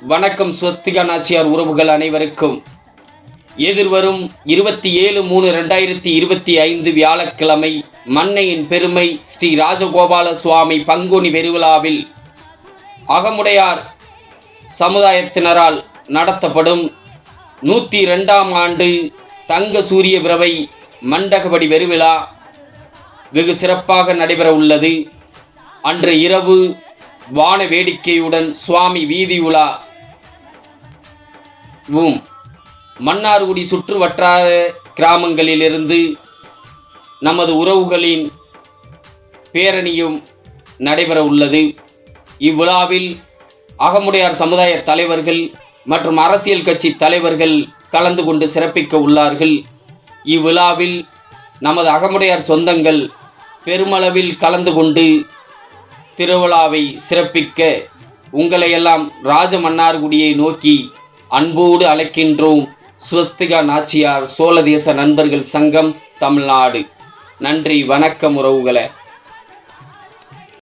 வணக்கம் ஸ்வஸ்திகா நாச்சியார் உறவுகள் அனைவருக்கும். எதிர்வரும் 27/3/2025 வியாழக்கிழமை மன்னையின் பெருமை ஸ்ரீ ராஜகோபால சுவாமி பங்குனி பெருவிழாவில் அகமுடையார் சமுதாயத்தினரால் நடத்தப்படும் 102ஆம் ஆண்டு தங்க சூரிய பிரவை மண்டகப்படி பெருவிழா வெகு சிறப்பாக நடைபெற உள்ளது. அன்று இரவு வான வேடிக்கையுடன் சுவாமி வீதி உலா மன்னார்குடி சுற்று வட்டார கிராமங்களிலிருந்து நமது உறவுகளின் பேரணியும் நடைபெற உள்ளது. இவ்விழாவில் அகமுடையார் சமுதாய தலைவர்கள் மற்றும் அரசியல் கட்சி தலைவர்கள் கலந்து கொண்டு சிறப்பிக்க உள்ளார்கள். இவ்விழாவில் நமது அகமுடையார் சொந்தங்கள் பெருமளவில் கலந்து கொண்டு திருவிழாவை சிறப்பிக்க உங்களையெல்லாம் ராஜமன்னார்குடியை நோக்கி அன்போடு அழைக்கின்றோம். ஸ்வஸ்திகா நாச்சியார் சோழதேச நண்பர்கள் சங்கம் தமிழ்நாடு. நன்றி, வணக்கம் உறவுகளே.